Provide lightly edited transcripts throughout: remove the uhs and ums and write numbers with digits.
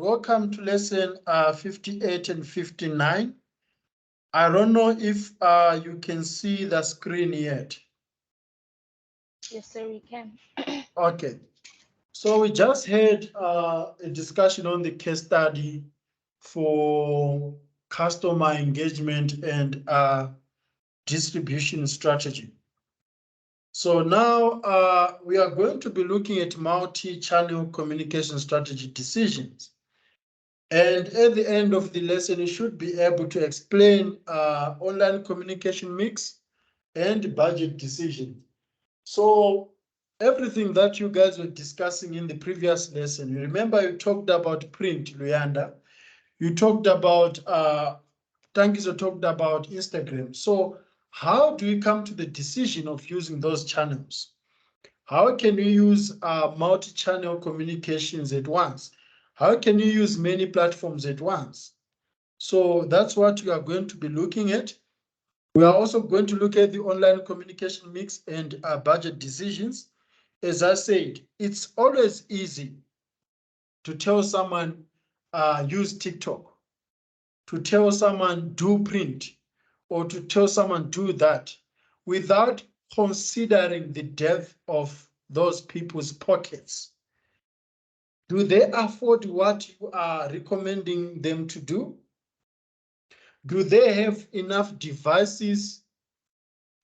Welcome to lesson 58 and 59. I don't know if you can see the screen yet. Yes, sir, we can. Okay. So we just had a discussion on the case study for customer engagement and distribution strategy. So now we are going to be looking at multi-channel communication strategy decisions. And at the end of the lesson, you should be able to explain online communication mix and budget decision. So everything that you guys were discussing in the previous lesson, you remember you talked about print, Luyanda. You talked about, Tangiso talked about Instagram. So how do we come to the decision of using those channels? How can we use multi-channel communications at once? How can you use many platforms at once? So that's what we are going to be looking at. We are also going to look at the online communication mix and budget decisions. As I said, it's always easy to tell someone use TikTok, to tell someone do print, or to tell someone do that without considering the depth of those people's pockets. Do they afford what you are recommending them to do? Do they have enough devices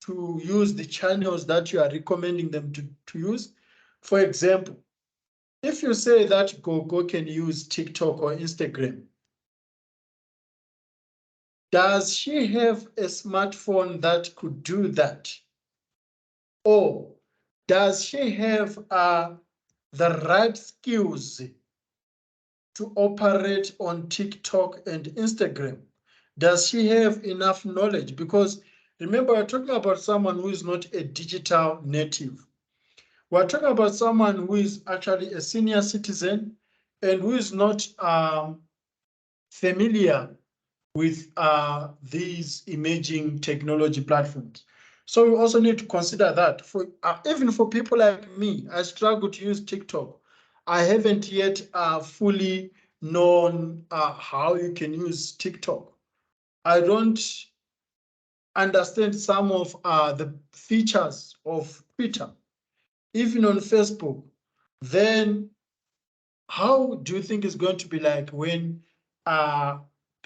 to use the channels that you are recommending them to use? For example, if you say that Gogo can use TikTok or Instagram, does she have a smartphone that could do that? Or does she have the right skills to operate on TikTok and Instagram? Does she have enough knowledge? Because remember, we're talking about someone who is not a digital native. We're talking about someone who is actually a senior citizen and who is not familiar with these emerging technology platforms. So we also need to consider that. For even for people like me, I struggle to use TikTok. I haven't yet fully known how you can use TikTok. I don't understand some of the features of Twitter, even on Facebook. Then how do you think it's going to be like when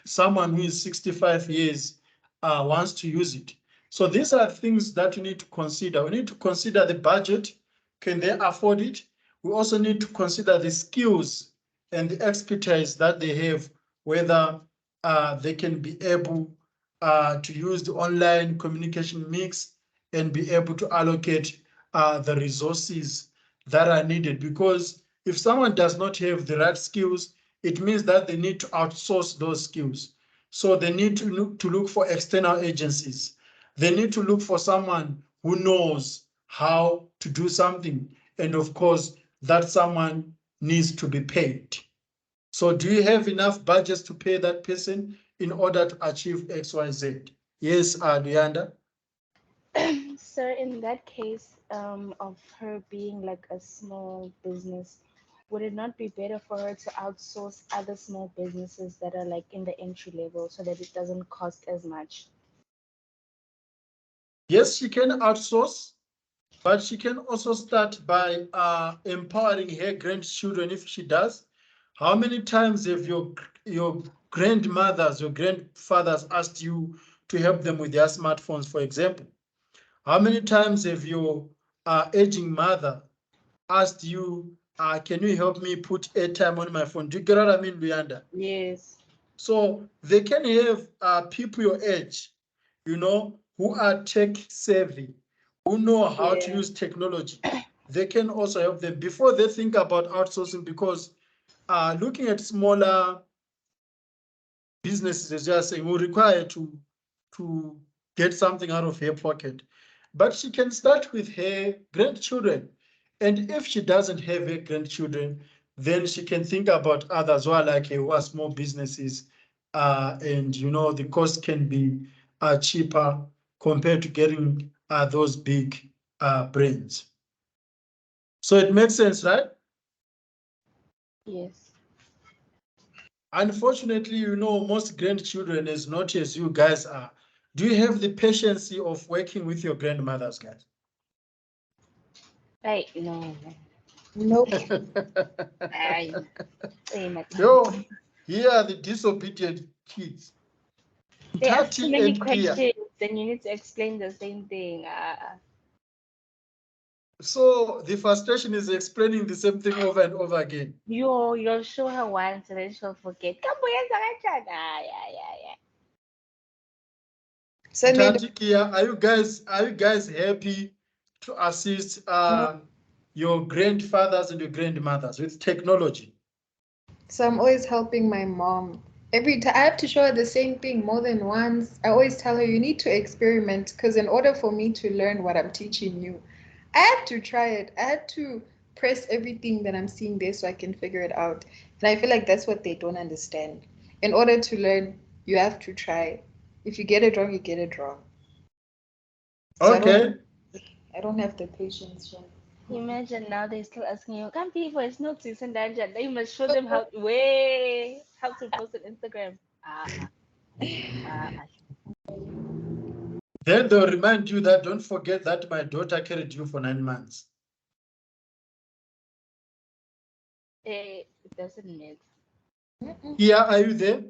someone who is 65 years wants to use it? So these are things that we need to consider. We need to consider the budget. Can they afford it? We also need to consider the skills and the expertise that they have, whether they can be able to use the online communication mix and be able to allocate the resources that are needed. Because if someone does not have the right skills, it means that they need to outsource those skills. So they need to look for external agencies. They need to look for someone who knows how to do something. And of course, that someone needs to be paid. So do you have enough budgets to pay that person in order to achieve XYZ? Yes, Dianda? Sir, in that case, of her being like a small business, would it not be better for her to outsource other small businesses that are like in the entry level so that it doesn't cost as much? Yes, she can outsource, but she can also start by empowering her grandchildren if she does. How many times have your grandmothers, your grandfathers asked you to help them with their smartphones, for example? How many times have your aging mother asked you, can you help me put airtime on my phone? Do you get what I mean, Luyanda? Yes. So they can have people your age, who are tech savvy, who know how to Yeah. use technology. They can also help them before they think about outsourcing, because looking at smaller businesses, as you are saying, will require to get something out of her pocket. But she can start with her grandchildren. And if she doesn't have her grandchildren, then she can think about others who are like her, who are small businesses. And, the cost can be cheaper compared to getting those big brands. So it makes sense, right? Yes. Unfortunately, you know, most grandchildren, as not as you guys are, do you have the patience of working with your grandmothers, guys? Right? No. Nope. I say my time. Yo, here are the disobedient kids. They ask too Tati many and Kia. questions, then you need to explain the same thing. So the frustration is explaining the same thing over and over again. You'll show her once and then she'll forget. Come on, yeah. Send me the Tati, Kia, are you guys happy to assist your grandfathers and your grandmothers with technology? So I'm always helping my mom. Every time I have to show her the same thing more than once. I always tell her you need to experiment because in order for me to learn what I'm teaching you, I had to try it. I had to press everything that I'm seeing there so I can figure it out. And I feel like that's what they don't understand. In order to learn, you have to try. If you get it wrong, you get it wrong. So Okay. I don't have the patience. Sean. Imagine now they're still asking you, come people, it's not Susan Dungeon. Now you must show them how to post on Instagram. Ah. Then they'll remind you that don't forget that my daughter carried you for 9 months. It doesn't matter. Here, are you there?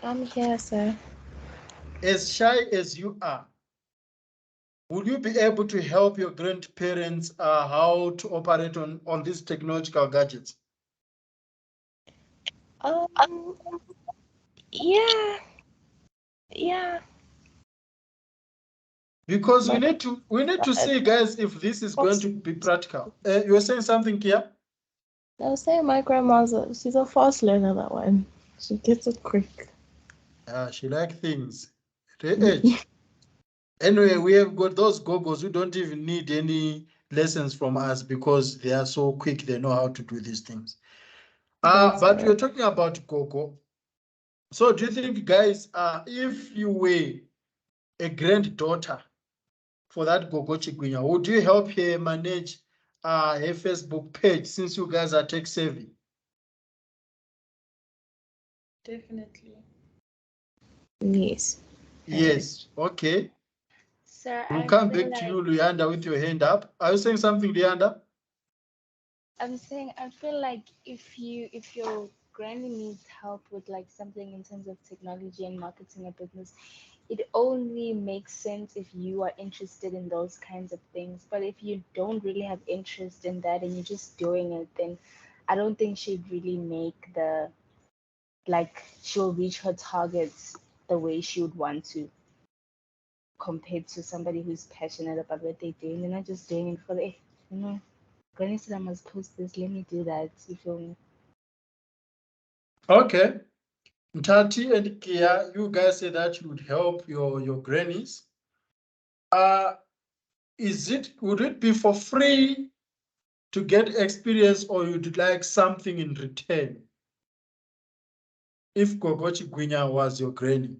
I'm here, sir. As shy as you are, will you be able to help your grandparents how to operate on these technological gadgets? Um, yeah, yeah. Because My we need to see, guys, if this is going to be practical. You were saying something, Kia? I was saying my she's a fast learner, that one. She gets it quick. She likes things at her age. Anyway, we have got those goggles who don't even need any lessons from us because they are so quick, they know how to do these things. That's But right. we're talking about Gogo. So do you think, guys, if you were a granddaughter for that Gogo Chigwinya, would you help her manage her Facebook page since you guys are tech savvy? Definitely. Yes. Yes. Okay. Sir, We'll I come feel back to like you, Luyanda, with your hand up. Are you saying something, Luyanda? I feel like if your granny needs help with like something in terms of technology and marketing a business, it only makes sense if you are interested in those kinds of things. But if you don't really have interest in that and you're just doing it, then I don't think she'd really make she'll reach her targets the way she would want to, compared to somebody who's passionate about what they're doing. They're not just doing it for the, Granny said I must post this, let me do that. You feel me? Okay. Tati and Kia, you guys say that you would help your grannies. Would it be for free to get experience or you'd like something in return? If Gogochi Gwinya was your granny.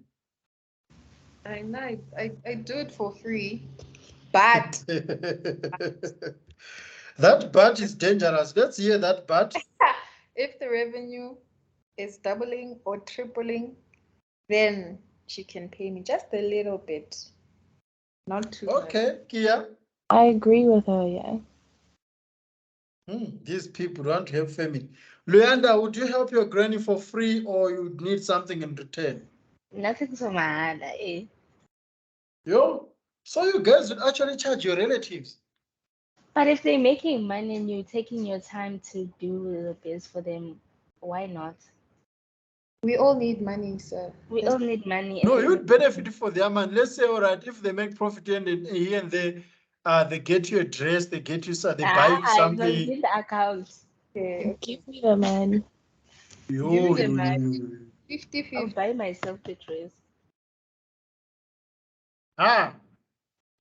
I know. I do it for free, but That bat is dangerous. Let's hear that bat. if the revenue is doubling or tripling, then she can pay me just a little bit, not too much. Okay, Kia. I agree with her, yeah. These people don't have family. Luyanda, would you help your granny for free or you'd need something in return? Nothing so mad. Yo, so you guys would actually charge your relatives. But if they're making money and you're taking your time to do the best for them, why not? We all need money, sir. We all need money. No, you'd benefit for them. And let's say, all right, if they make profit and here and there, they get you a dress, they get you, they buy you It was something. in the account. Okay. Give me the man. Give me the money. Yo. 50 I'll 50. buy myself the dress.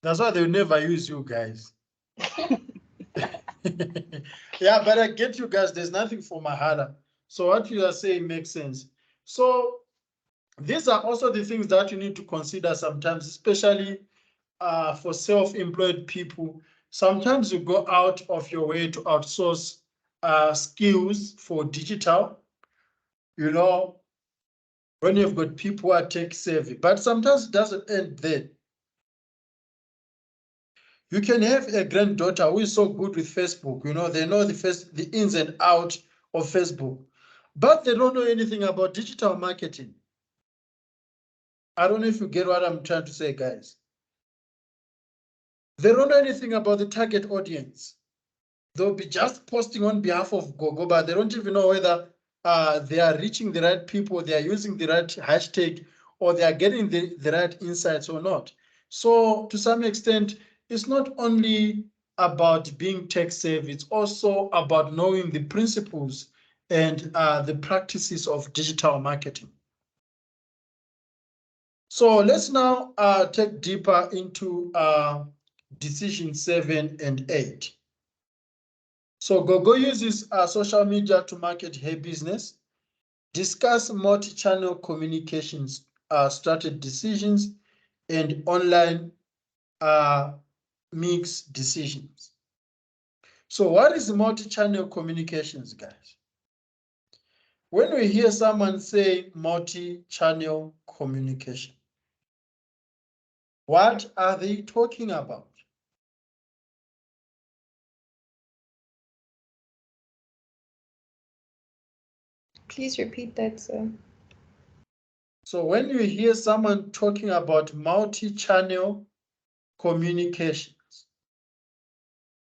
That's why they'll never use you guys. Yeah, but I get you guys. There's nothing for Mahala. So what you are saying makes sense. So these are also the things that you need to consider sometimes, especially for self-employed people. Sometimes you go out of your way to outsource skills for digital, you know, when you've got people who are tech savvy, but sometimes it doesn't end there. You can have a granddaughter who is so good with Facebook, you know, they know the ins and outs of Facebook, but they don't know anything about digital marketing. I don't know if you get what I'm trying to say, guys. They don't know anything about the target audience. They'll be just posting on behalf of Gogo, but they don't even know whether they are reaching the right people, they are using the right hashtag, or they are getting the right insights or not. So to some extent, it's not only about being tech savvy, it's also about knowing the principles and the practices of digital marketing. So let's now take deeper into decision 7 and 8. So Gogo uses social media to market her business, discuss multi-channel communications, strategy decisions, and online mix decisions. So what is multi-channel communications, guys? When we hear someone say multi-channel communication, what are they talking about? Please repeat that, sir. So when you hear someone talking about multi-channel communications,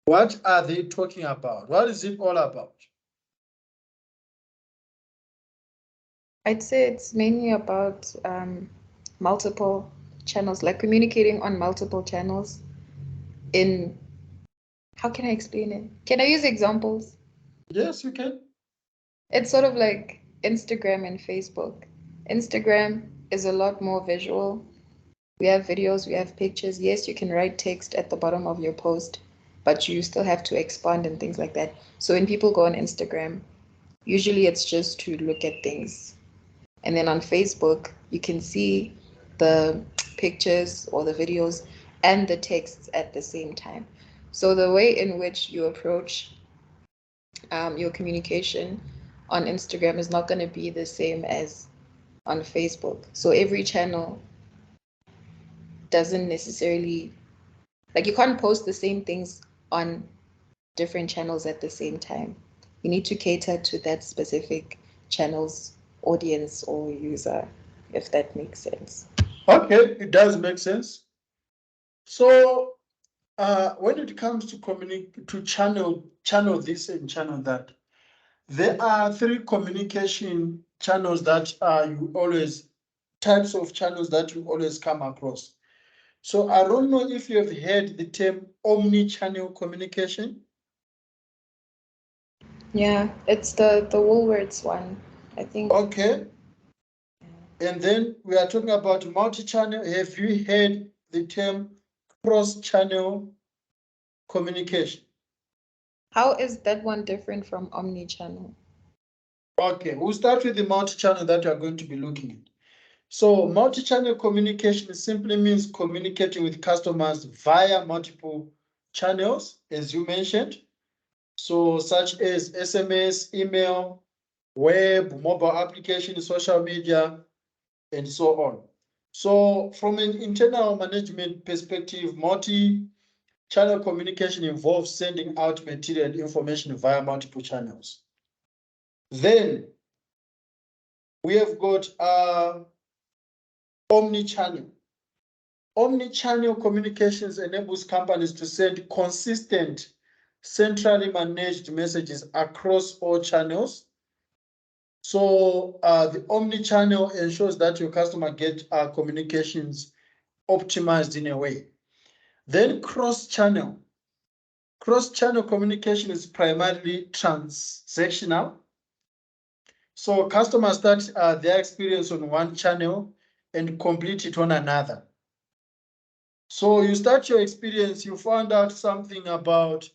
what are they talking about? What is it all about? I'd say it's mainly about multiple channels, like communicating on multiple channels in, how can I explain it? Can I use examples? Yes, you can. It's sort of like Instagram and Facebook. Instagram is a lot more visual. We have videos, we have pictures. Yes, you can write text at the bottom of your post, but you still have to expand and things like that. So when people go on Instagram, usually it's just to look at things. And then on Facebook, you can see the pictures or the videos and the texts at the same time. So the way in which you approach your communication on Instagram is not going to be the same as on Facebook. So every channel doesn't necessarily, like, you can't post the same things on different channels at the same time. You need to cater to that specific channel's audience or user, if that makes sense. Okay, it does make sense. So when it comes to channel this and channel that, there are 3 communication channels that types of channels that you always come across. So I don't know if you have heard the term omni-channel communication. Yeah, it's the Woolworths one, I think. Okay. And then we are talking about multi-channel. Have you heard the term cross-channel communication? How is that one different from omni-channel? Okay, we'll start with the multi-channel that we are going to be looking at. So multi-channel communication simply means communicating with customers via multiple channels, as you mentioned. So such as SMS, email, web, mobile application, social media, and so on. So from an internal management perspective, multi-channel communication involves sending out material and information via multiple channels. Then we have got omni-channel. Omni-channel communications enables companies to send consistent, centrally managed messages across all channels. So the omni-channel ensures that your customer get communications optimized in a way. Then cross-channel. Cross-channel communication is primarily transactional. So customers start their experience on one channel and complete it on another. So you start your experience, you found out something about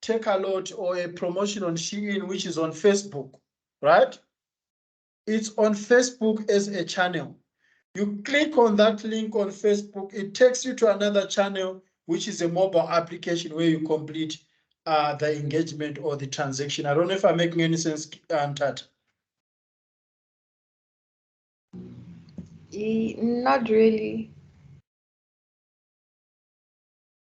Take a Lot or a promotion on Shein, which is on Facebook, right? It's on Facebook as a channel. You click on that link on Facebook, it takes you to another channel, which is a mobile application where you complete the engagement or the transaction. I don't know if I'm making any sense, Tata. Not really.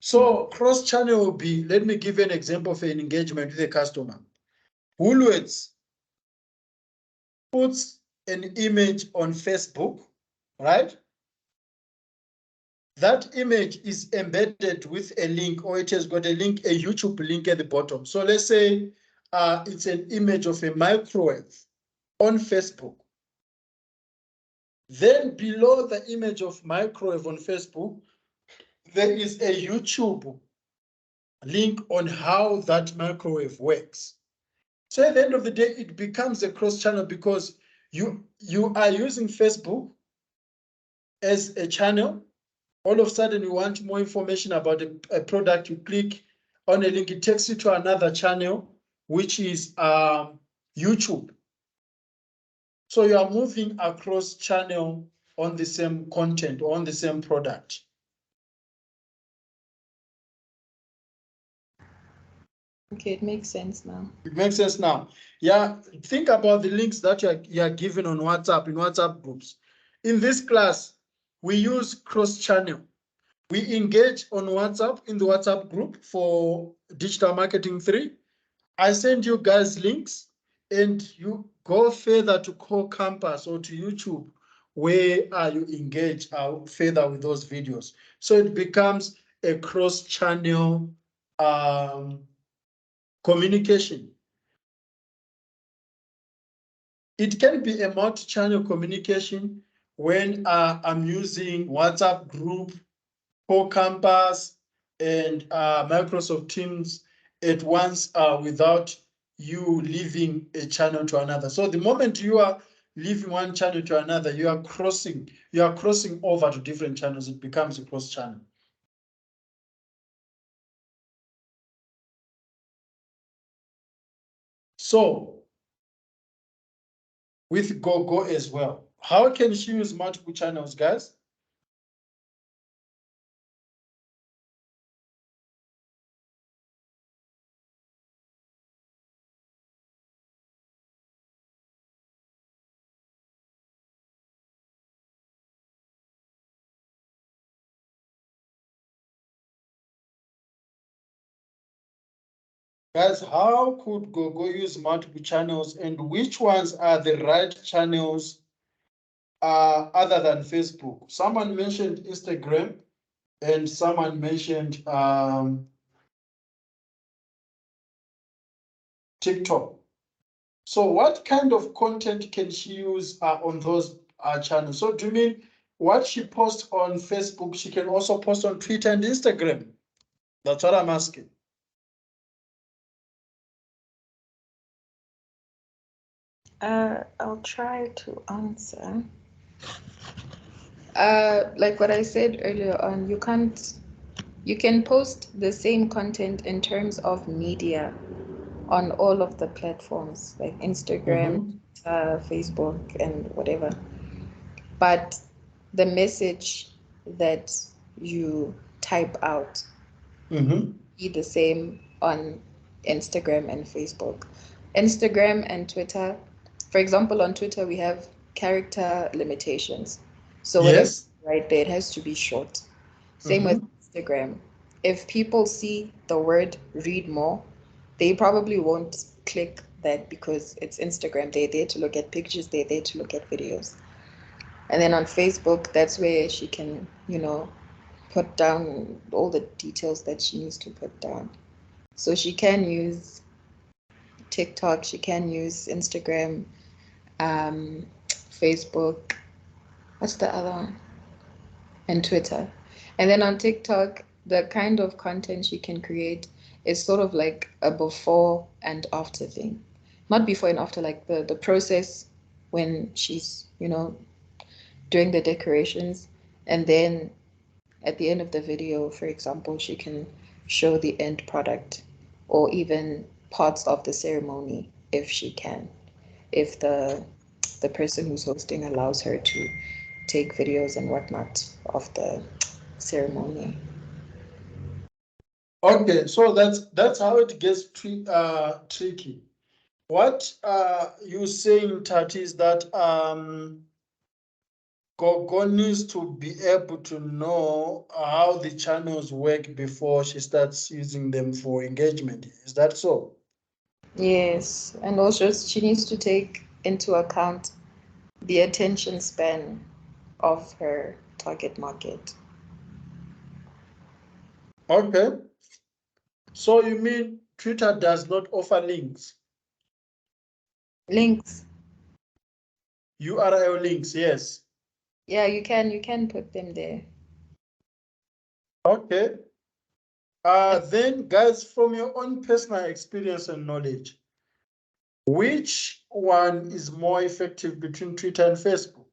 So cross-channel will be, let me give you an example of an engagement with a customer. Woolworths puts an image on Facebook, right? That image is embedded with a link, or it has got a link, a YouTube link at the bottom. So let's say it's an image of a microwave on Facebook. Then below the image of microwave on Facebook, there is a YouTube link on how that microwave works. So at the end of the day, it becomes a cross-channel because you are using Facebook as a channel. All of a sudden, you want more information about a product, you click on a link, it takes you to another channel, which is YouTube. So you are moving across channel on the same content or on the same product. Okay, it makes sense now. It makes sense now. Yeah, think about the links that you are given on WhatsApp, in WhatsApp groups. In this class, we use cross-channel. We engage on WhatsApp in the WhatsApp group for Digital Marketing 3. I send you guys links and you go further to Core Campus or to YouTube where you engage further with those videos. So it becomes a cross-channel communication. It can be a multi-channel communication when I'm using WhatsApp group, Core Campus, and Microsoft Teams at once without you leaving a channel to another. So the moment you are leaving one channel to another, you are crossing over to different channels. It becomes a cross channel. So with GoGo as well, how can she use multiple channels, guys? Guys, how could GoGo use multiple channels, and which ones are the right channels other than Facebook? Someone mentioned Instagram and someone mentioned TikTok. So what kind of content can she use on those channels? So do you mean what she posts on Facebook, she can also post on Twitter and Instagram? That's what I'm asking. I'll try to answer. Like what I said earlier on, you can post the same content in terms of media on all of the platforms like Instagram, Facebook, and whatever. But the message that you type out be the same on Instagram and Facebook. Instagram and Twitter, for example, on Twitter, we have character limitations. So whatever Yes. right there, it has to be short. Same with Instagram. If people see the word read more, they probably won't click that because it's Instagram. They're there to look at pictures, they're there to look at videos. And then on Facebook, that's where she can, put down all the details that she needs to put down. So she can use TikTok, she can use Instagram, Facebook. What's the other one? And Twitter. And then on TikTok, the kind of content she can create is sort of like a before and after thing. Not before and after, like the process when she's, doing the decorations. And then at the end of the video, for example, she can show the end product or even parts of the ceremony if she can, if the person who's hosting allows her to take videos and whatnot of the ceremony. Okay, so that's how it gets tricky. What you saying, Tati, is that Gogo needs to be able to know how the channels work before she starts using them for engagement. Is that so? Yes, and also she needs to take into account the attention span of her target market. Okay. So you mean Twitter does not offer links? Links. URL links, yes. Yeah, you can put them there. Okay. Then guys, from your own personal experience and knowledge, which one is more effective between Twitter and Facebook?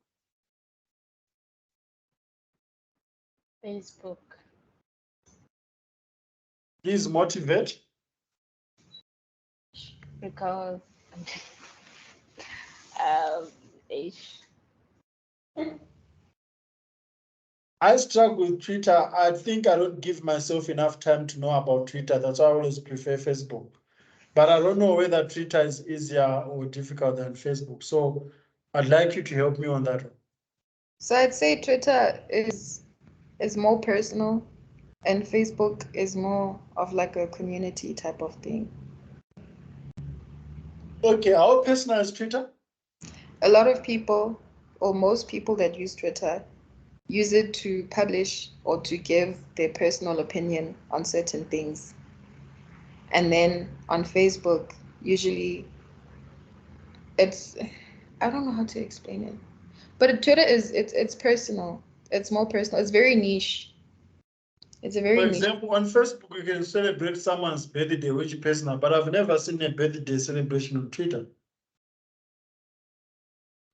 Facebook. Please motivate. Because um, ish. I struggle with Twitter. I think I don't give myself enough time to know about Twitter. That's why I always prefer Facebook. But I don't know whether Twitter is easier or difficult than Facebook. So I'd like you to help me on that one. So I'd say Twitter is more personal and Facebook is more of like a community type of thing. Okay, how personal is Twitter? A lot of people, or most people that use Twitter, use it to publish or to give their personal opinion on certain things. And then on Facebook, usually it's I don't know how to explain it. But Twitter it's personal. It's more personal. It's very niche. It's a very For niche. example, on Facebook, you can celebrate someone's birthday, which is personal, but I've never seen a birthday celebration on Twitter.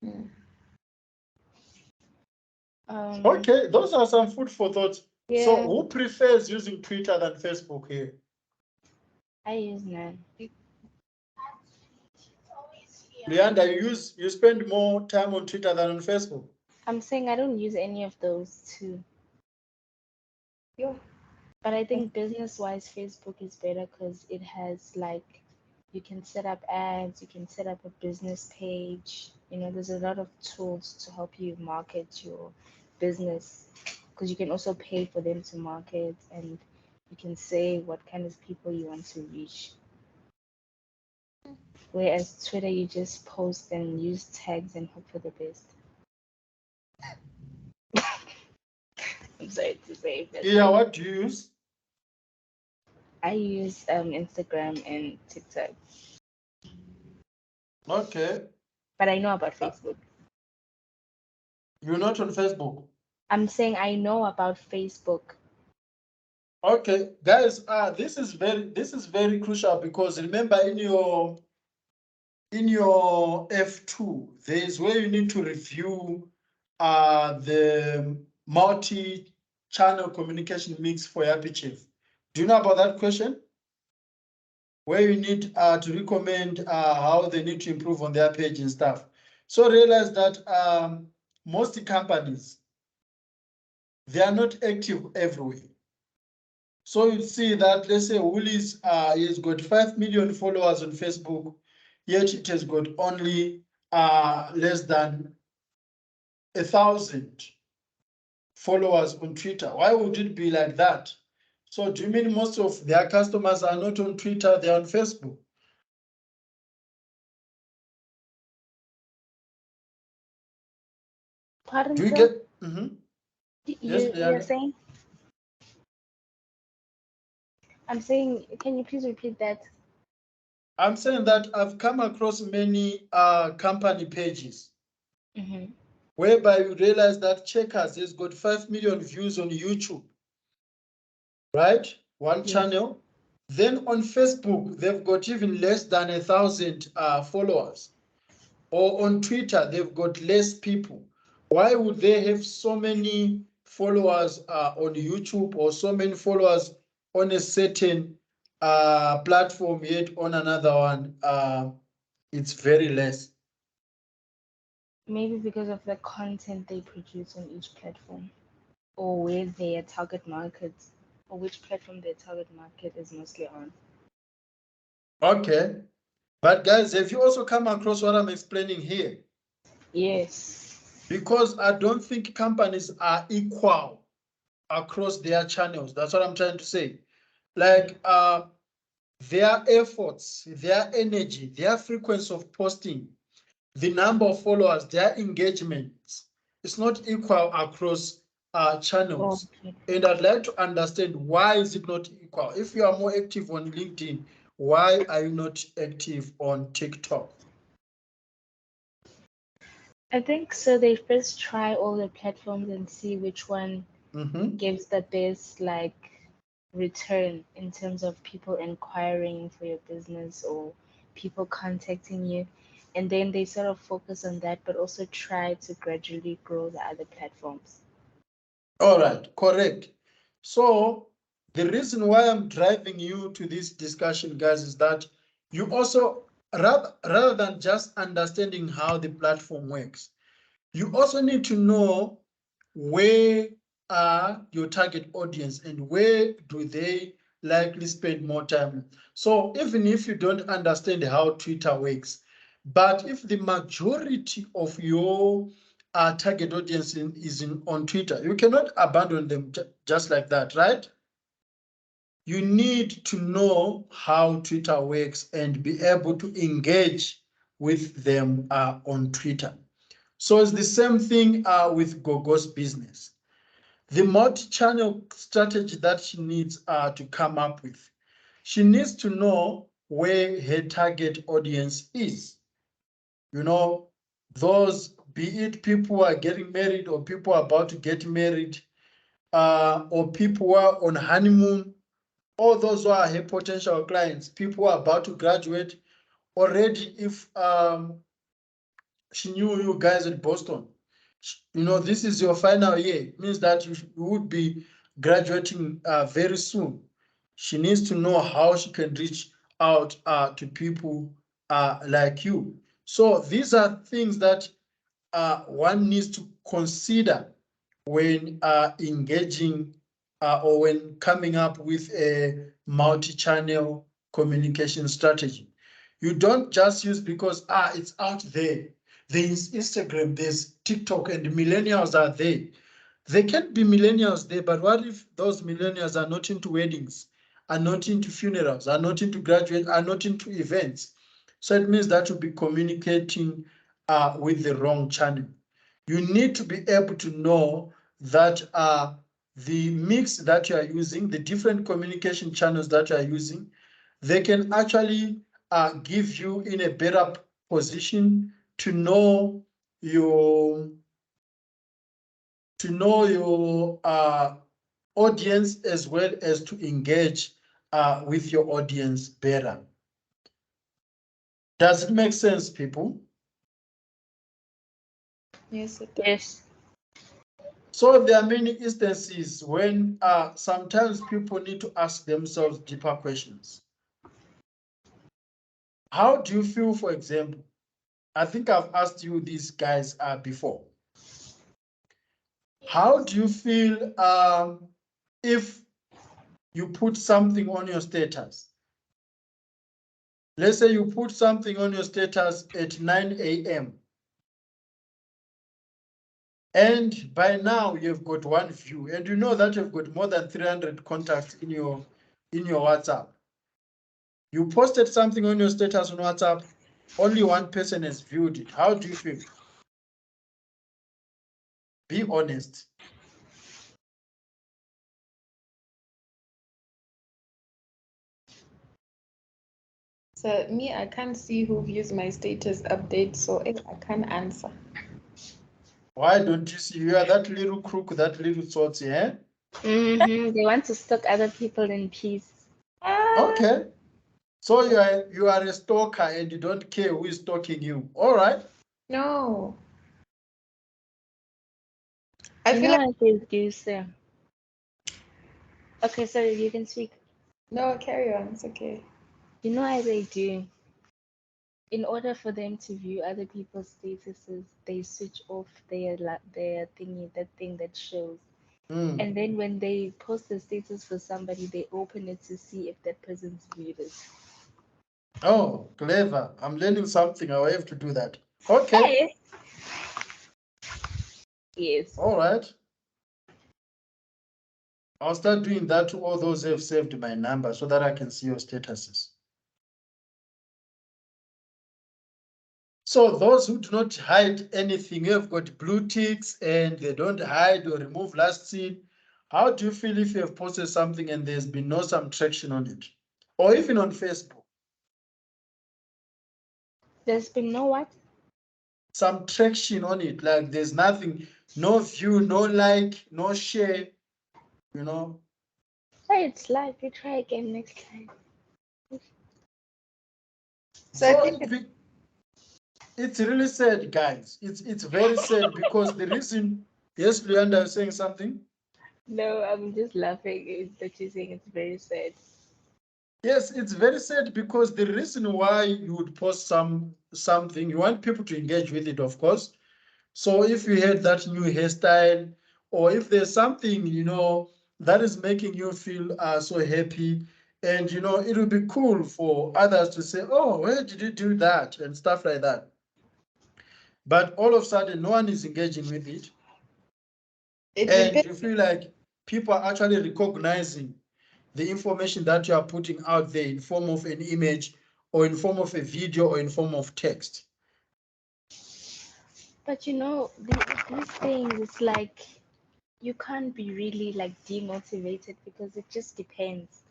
Mm. Okay, those are some food for thought. So Yeah, who prefers using Twitter than Facebook here? I use none. Leander, you spend more time on Twitter than on Facebook. I'm saying I don't use any of those two. Yeah. But I think business wise, Facebook is better because it has like you can set up ads, you can set up a business page. You know, there's a lot of tools to help you market your business because you can also pay for them to market and you can say what kind of people you want to reach. Whereas Twitter, you just post and use tags and hope for the best. I'm sorry to say, but Yeah, what do you use? I use Instagram and TikTok, Okay, but I know about Facebook. you're not on Facebook. I'm saying I know about Facebook. Okay, guys, this is very crucial because remember in your F2, there's where you need to review the multi-channel communication mix for Happy Chief. Do you know about that question? Where you need to recommend how they need to improve on their page and stuff. So realize that most companies, they are not active everywhere. So you see that, let's say Woolies has got 5 million followers on Facebook, yet it has got only less than 1,000 followers on Twitter. Why would it be like that? So do you mean most of their customers are not on Twitter, they're on Facebook? Pardon, Do you sir? get? Yes, You're Leanne. saying? I'm saying, can you please repeat that? I'm saying that I've come across many company pages Mm-hmm. whereby you realize that Checkers has got 5 million views on YouTube, right? One Yes. channel. Then on Facebook, they've got even less than 1,000 followers. Or on Twitter, they've got less people. Why would they have so many followers on YouTube or so many followers on a certain platform, yet on another one, it's very less? Maybe because of the content they produce on each platform or where their target markets or which platform their target market is mostly on. Okay. But guys, have you also come across what I'm explaining here? Yes. Because I don't think companies are equal across their channels. That's what I'm trying to say. Like their efforts, their energy, their frequency of posting, the number of followers, their engagements, it's not equal across channels. Okay. And I'd like to understand, why is it not equal? If you are more active on LinkedIn, why are you not active on TikTok? I think so. They first try all the platforms and see which one gives the best like return in terms of people inquiring for your business or people contacting you. And then they sort of focus on that, but also try to gradually grow the other platforms. All right, correct. So the reason why I'm driving you to this discussion, guys, is that you also, rather than just understanding how the platform works, you also need to know where are your target audience and where do they likely spend more time. So even if you don't understand how Twitter works, but if the majority of your target audience is on Twitter, you cannot abandon them just like that, right? You need to know how Twitter works and be able to engage with them on Twitter. So it's the same thing with Gogo's business. The multi-channel strategy that she needs to come up with. She needs to know where her target audience is. You know, those, be it people who are getting married or people are about to get married, or people who are on honeymoon, all those who are her potential clients, people who are about to graduate already. If she knew you guys in Boston, you know, this is your final year. It means that you would be graduating very soon. She needs to know how she can reach out to people like you. So these are things that one needs to consider when engaging or when coming up with a multi-channel communication strategy. You don't just use because it's out there. There's Instagram, there's TikTok, and millennials are there. They can be millennials there, but what if those millennials are not into weddings, are not into funerals, are not into graduate, are not into events? So it means that you'll be communicating with the wrong channel. You need to be able to know that the mix that you are using, the different communication channels that you are using, they can actually give you in a better position to know your audience, as well as to engage with your audience better. Does it make sense, people? Yes, it does. Yes. So there are many instances when sometimes people need to ask themselves deeper questions. How do you feel, for example? I think I've asked you these guys before. How do you feel if you put something on your status? Let's say you put something on your status at 9 a.m. and by now you've got one view, and you know that you've got more than 300 contacts in your WhatsApp. You posted something on your status on WhatsApp, only one person has viewed it. How do you feel? Be honest. So me, I can't see who views my status update, so I can't answer. Why don't you see? You are that little crook, that little sort, yeah? They want to stalk other people in peace. Okay. So you are a stalker and you don't care who is stalking you. All right. No. I You feel know like what they do, sir. Okay, sorry, you can speak. no, carry on. It's okay. You know how they do. In order for them to view other people's statuses, they switch off their thingy, that thing that shows And then when they post the status for somebody, they open it to see if that person's viewed it. Oh, clever. I'm learning something. I will have to do that. Okay. Yes. All right. I'll start doing that to all those who have saved my number so that I can see your statuses. So those who do not hide anything, you have got blue ticks and they don't hide or remove last seen. How do you feel if you have posted something and there's been no some traction on it? Or even on Facebook? There's been no what? Some traction on it, like there's nothing, no view, no like, no share, you know. Hey, it's live. You try again next time. So I think It's really sad, guys. It's very sad because the reason. Yes, Leander, you're saying something. No, I'm just laughing that you're saying it's very sad. Yes, it's very sad because the reason why you would post something, you want people to engage with it, of course. So if you had that new hairstyle, or if there's something that is making you feel so happy, and it would be cool for others to say, "Oh, where did you do that?" and stuff like that. But all of a sudden, no one is engaging with it, it and depends. you feel like people are actually recognizing the information that you are putting out there in form of an image or in form of a video or in form of text. But these things, it's like you can't be really like demotivated because it just depends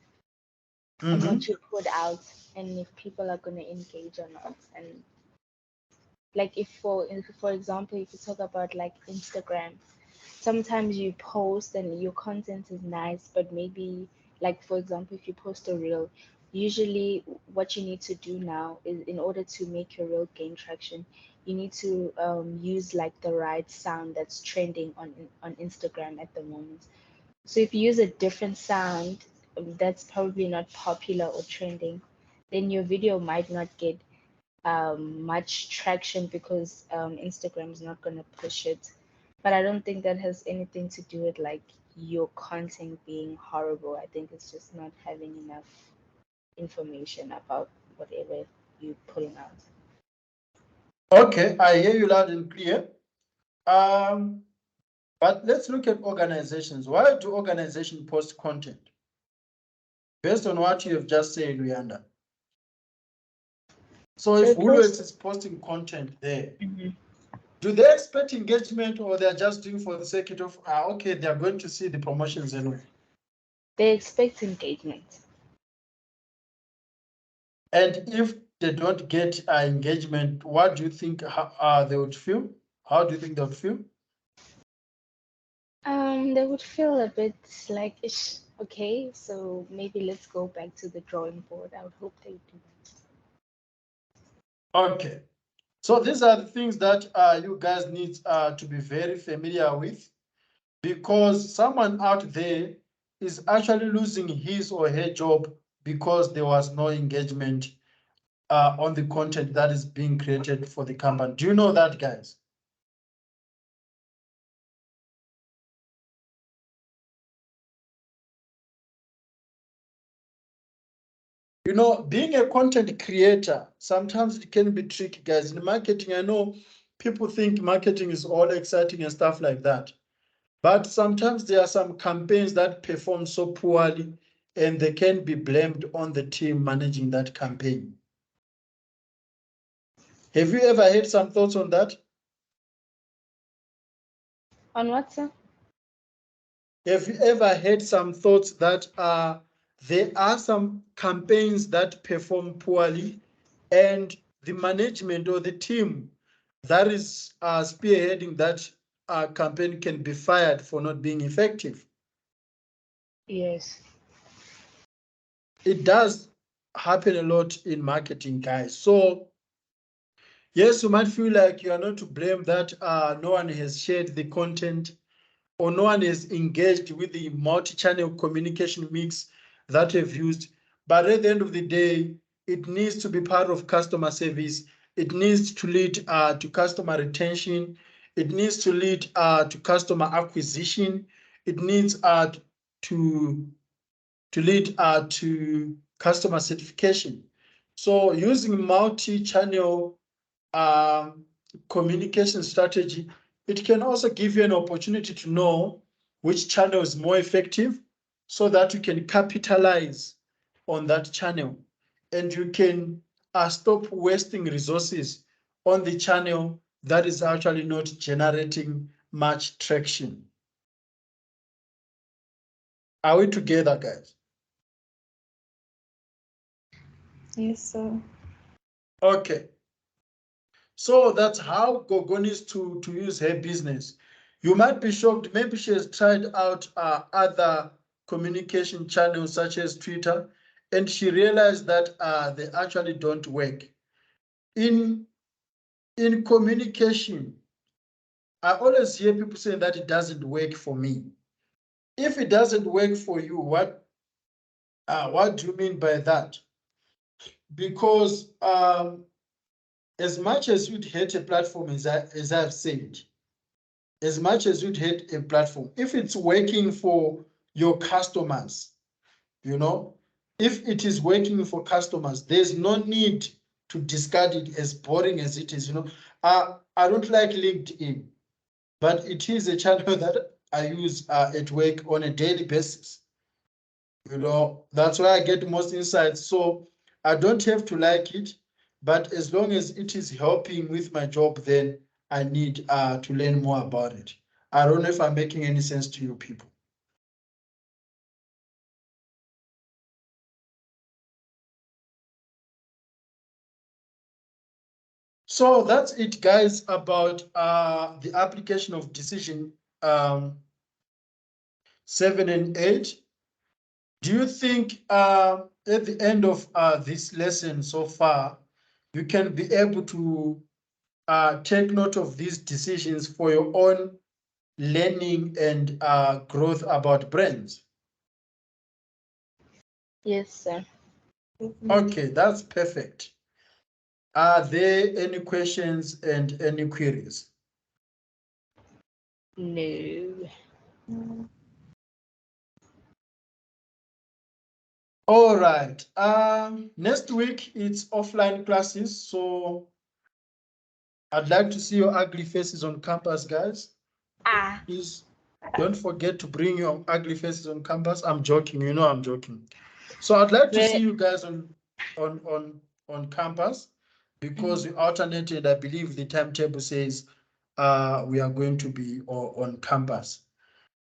on what you put out and if people are going to engage or not. And like if for example, if you talk about like Instagram, sometimes you post and your content is nice, but maybe like for example, if you post a reel, usually what you need to do now is in order to make your reel gain traction, you need to use like the right sound that's trending on Instagram at the moment. So if you use a different sound that's probably not popular or trending, then your video might not get much traction because Instagram is not going to push it. But I don't think that has anything to do with like your content being horrible. I think it's just not having enough information about whatever you're putting out. Okay, I hear you loud and clear. Um, but let's look at organizations. Why do organizations post content? Based on what you have just said, Rianda. So if They Woolworths post. is posting content there, Mhm. do they expect engagement or they're just doing for the sake of, okay, they're going to see the promotions anyway? They expect engagement. And if they don't get engagement, what do you think they would feel? How do you think they would feel? They would feel a bit like, ish, okay, so maybe let's go back to the drawing board. I would hope they do. Okay. So these are the things that you guys need to be very familiar with, because someone out there is actually losing his or her job because there was no engagement on the content that is being created for the company. Do you know that, guys? Being a content creator, sometimes it can be tricky, guys. In marketing, I know people think marketing is all exciting and stuff like that. But sometimes there are some campaigns that perform so poorly and they can be blamed on the team managing that campaign. Have you ever had some thoughts on that? On what, sir? Have you ever had some thoughts that there are some campaigns that perform poorly and the management or the team that is spearheading that campaign can be fired for not being effective? Yes. It does happen a lot in marketing, guys. So yes, you might feel like you are not to blame that no one has shared the content or no one is engaged with the multi-channel communication mix that you've used. But at the end of the day, it needs to be part of customer service. It needs to lead to customer retention. It needs to lead to customer acquisition. it needs to lead to customer certification. So using multi-channel communication strategy, it can also give you an opportunity to know which channel is more effective so that you can capitalize on that channel and you can stop wasting resources on the channel that is actually not generating much traction. Are we together, guys? Yes, sir. Okay. So that's how Gogo needs to use her business. You might be shocked, maybe she has tried out other communication channels such as Twitter, and she realized that they actually don't work. In communication, I always hear people saying that it doesn't work for me. If it doesn't work for you, what do you mean by that? Because as much as you'd hate a platform, as I've said, as much as you'd hate a platform, if it's working for your customers, if it is working for customers, there's no need to discard it, as boring as it is. I don't like LinkedIn, but it is a channel that I use at work on a daily basis. That's why I get most insights. So I don't have to like it, but as long as it is helping with my job, then I need to learn more about it. I don't know if I'm making any sense to you people. So that's it, guys, about the application of decision 7 and 8. Do you think at the end of this lesson so far, you can be able to take note of these decisions for your own learning and growth about brands? Yes, sir. Okay, that's perfect. Are there any questions and any queries? No. All right. Next week it's offline classes, so I'd like to see your ugly faces on campus, guys. Please don't forget to bring your ugly faces on campus. I'm joking, I'm joking. So I'd like to see you guys on campus, because we alternated. I believe the timetable says we are going to be on campus.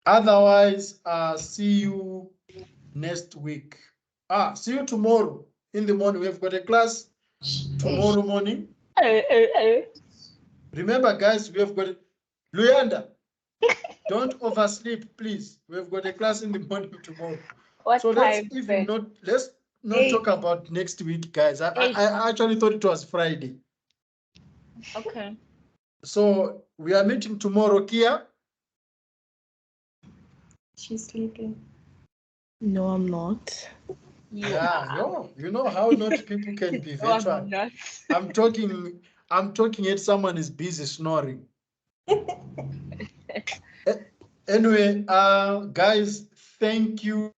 Otherwise, see you next week. See you tomorrow in the morning. We've got a class tomorrow morning. Remember, guys, we have got Luyanda. Don't oversleep, please. We've got a class in the morning tomorrow. What So time? let's not talk about next week, guys. I actually thought it was Friday. Okay. So we are meeting tomorrow, Kia. She's sleeping. No, I'm not. You know how not people can be virtual. I'm not. I'm talking yet someone is busy snoring. Anyway, guys, thank you.